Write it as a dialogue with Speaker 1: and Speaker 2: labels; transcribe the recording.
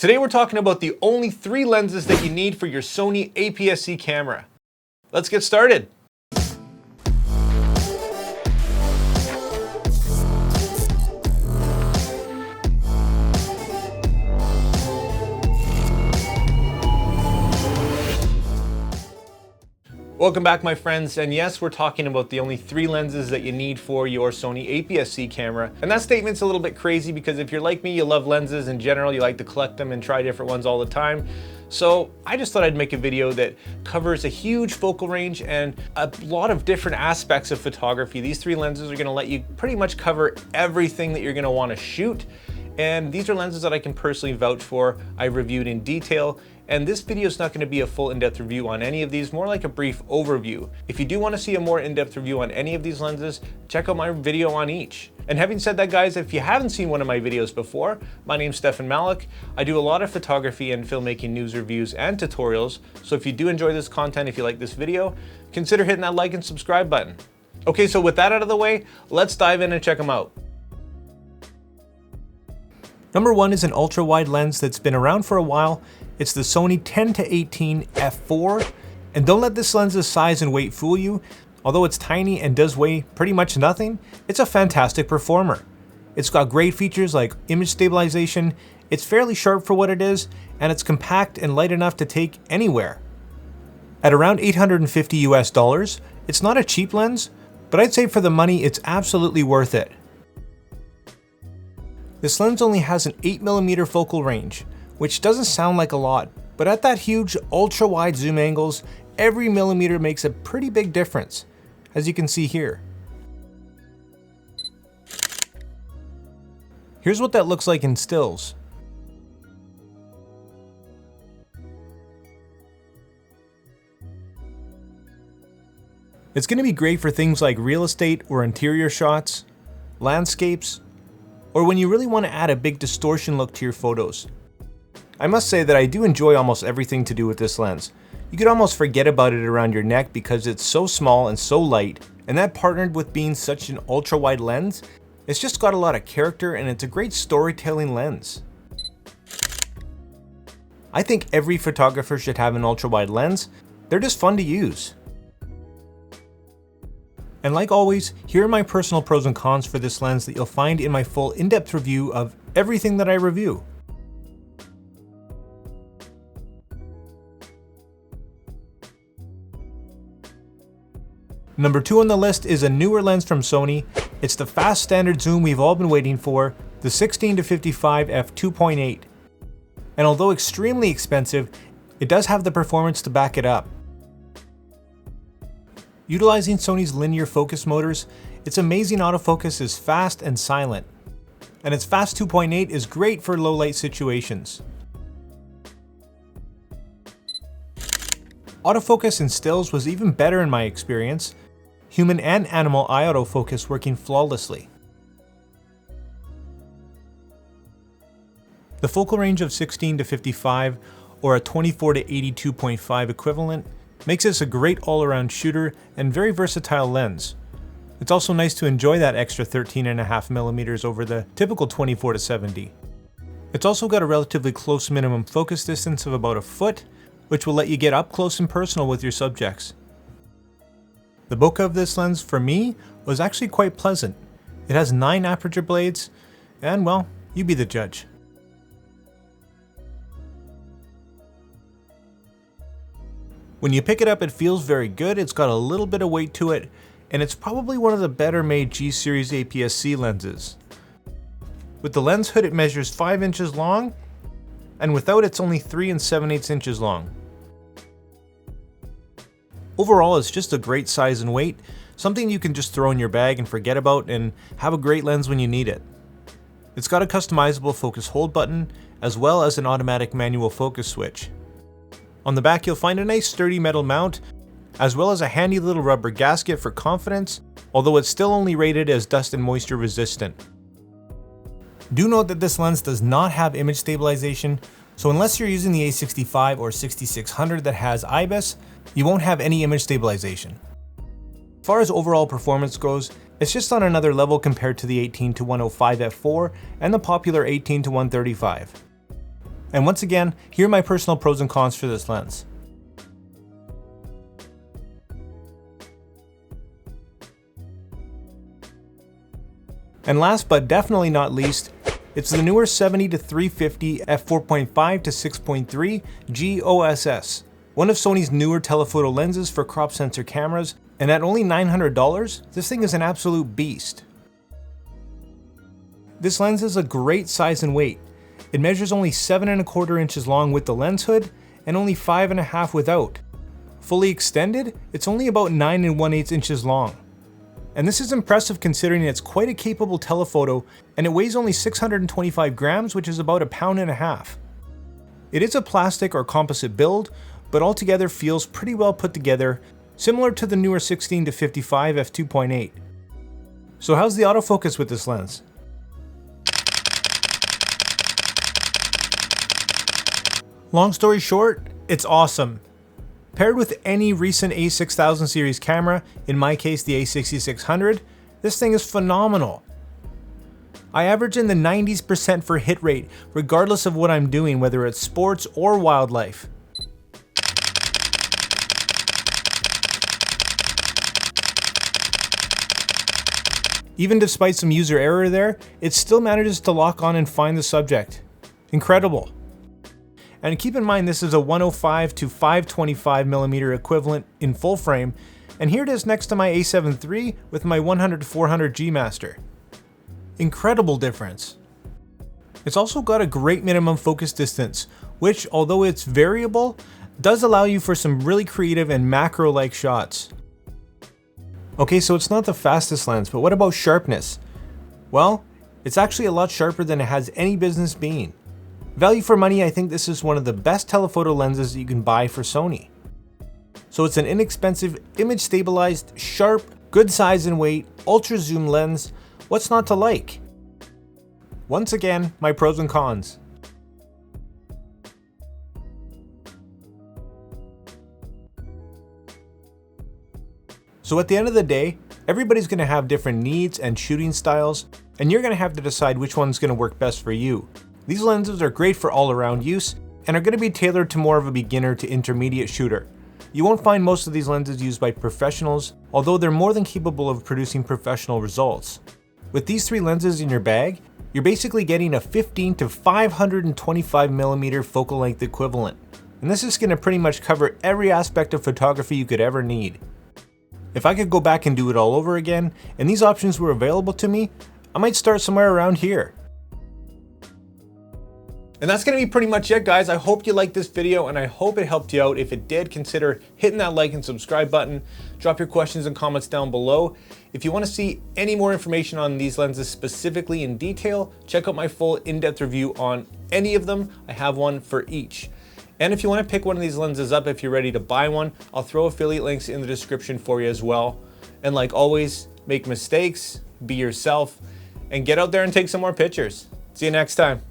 Speaker 1: Today we're talking about the only 3 lenses that you need for your Sony APS-C camera. Let's get started. Welcome back, my friends, and yes, we're talking about the only 3 lenses that you need for your Sony APS-C camera. And that statement's a little bit crazy because if you're like me, you love lenses in general, you like to collect them and try different ones all the time. So I just thought I'd make a video that covers a huge focal range and a lot of different aspects of photography. These 3 lenses are gonna let you pretty much cover everything that you're gonna wanna shoot. And these are lenses that I can personally vouch for. I reviewed in detail. And this video is not going to be a full in-depth review on any of these, more like a brief overview. If you do want to see a more in-depth review on any of these lenses, check out my video on each. And having said that, guys, if you haven't seen one of my videos before, my name's Stefan Malloch. I do a lot of photography and filmmaking news reviews and tutorials. So if you do enjoy this content, if you like this video, consider hitting that like and subscribe button. Okay, so with that out of the way, let's dive in and check them out. Number 1 is an ultra-wide lens that's been around for a while. It's the Sony 10-18 f4, and don't let this lens's size and weight fool you. Although it's tiny and does weigh pretty much nothing, it's a fantastic performer. It's got great features like image stabilization, it's fairly sharp for what it is, and it's compact and light enough to take anywhere. At around $850 US, it's not a cheap lens, but I'd say for the money it's absolutely worth it. This lens only has an 8mm focal range, which doesn't sound like a lot, but at that huge ultra-wide zoom angles, every millimeter makes a pretty big difference, as you can see here. Here's what that looks like in stills. It's going to be great for things like real estate or interior shots, landscapes, or when you really want to add a big distortion look to your photos. I must say that I do enjoy almost everything to do with this lens. You could almost forget about it around your neck because it's so small and so light, and that partnered with being such an ultra-wide lens, it's just got a lot of character and it's a great storytelling lens. I think every photographer should have an ultra-wide lens. They're just fun to use. And like always, here are my personal pros and cons for this lens that you'll find in my full in-depth review of everything that I review. Number 2 on the list is a newer lens from Sony. It's the fast standard zoom we've all been waiting for, the 16-55 f2.8. And although extremely expensive, it does have the performance to back it up. Utilizing Sony's linear focus motors, its amazing autofocus is fast and silent. And its fast 2.8 is great for low light situations. Autofocus in stills was even better in my experience. Human and animal eye autofocus working flawlessly. The focal range of 16-55 or a 24-82.5 equivalent makes this a great all-around shooter and very versatile lens. It's also nice to enjoy that extra 13.5mm over the typical 24-70. It's also got a relatively close minimum focus distance of about a foot, which will let you get up close and personal with your subjects. The bokeh of this lens, for me, was actually quite pleasant. It has 9 aperture blades, and well, you be the judge. When you pick it up, it feels very good. It's got a little bit of weight to it, and it's probably one of the better made G-series APS-C lenses. With the lens hood, it measures 5 inches long, and without, it's only 3 7/8 inches long. Overall, it's just a great size and weight, something you can just throw in your bag and forget about and have a great lens when you need it. It's got a customizable focus hold button, as well as an automatic manual focus switch. On the back, you'll find a nice sturdy metal mount, as well as a handy little rubber gasket for confidence, although it's still only rated as dust and moisture resistant. Do note that this lens does not have image stabilization, so unless you're using the a65 or 6600 that has IBIS, you won't have any image stabilization. As far as overall performance goes, it's just on another level compared to the 18-105 f4 and the popular 18-135. And once again, here are my personal pros and cons for this lens. And last but definitely not least, it's the newer 70-350 f4.5 to 6.3 GOSS, one of Sony's newer telephoto lenses for crop sensor cameras, and at only $900, this thing is an absolute beast. This lens is a great size and weight. It measures only 7¼ inches long with the lens hood and only 5½ without. Fully extended, it's only about 9 1/8 inches long. And this is impressive considering it's quite a capable telephoto, and it weighs only 625 grams, which is about 1.5 pounds. It is a plastic or composite build, but altogether feels pretty well put together, similar to the newer 16-55 f2.8. So how's the autofocus with this lens? Long story short, it's awesome. Paired with any recent a6000 series camera, in my case the a6600, this thing is phenomenal. I average in the 90% for hit rate, regardless of what I'm doing, whether it's sports or wildlife. Even despite some user error there, it still manages to lock on and find the subject. Incredible. And keep in mind this is a 105 to 525mm equivalent in full frame, and here it is next to my a7 III with my 100-400 G Master. Incredible difference. It's also got a great minimum focus distance, which, although it's variable, does allow you for some really creative and macro-like shots. Okay, so it's not the fastest lens, but what about sharpness? Well, it's actually a lot sharper than it has any business being. Value for money, I think this is one of the best telephoto lenses that you can buy for Sony. So it's an inexpensive, image stabilized, sharp, good size and weight, ultra zoom lens. What's not to like? Once again, my pros and cons. So at the end of the day, everybody's going to have different needs and shooting styles, and you're going to have to decide which one's going to work best for you. These lenses are great for all-around use and are going to be tailored to more of a beginner to intermediate shooter. You won't find most of these lenses used by professionals, although they're more than capable of producing professional results. With these three lenses in your bag, you're basically getting a 15 to 525mm focal length equivalent. And this is going to pretty much cover every aspect of photography you could ever need. If I could go back and do it all over again, and these options were available to me, I might start somewhere around here. And that's going to be pretty much it, guys. I hope you liked this video and I hope it helped you out. If it did, consider hitting that like and subscribe button. Drop your questions and comments down below. If you want to see any more information on these lenses specifically in detail, check out my full in-depth review on any of them. I have one for each. And if you want to pick one of these lenses up, if you're ready to buy one, I'll throw affiliate links in the description for you as well. And like always, make mistakes, be yourself, and get out there and take some more pictures. See you next time.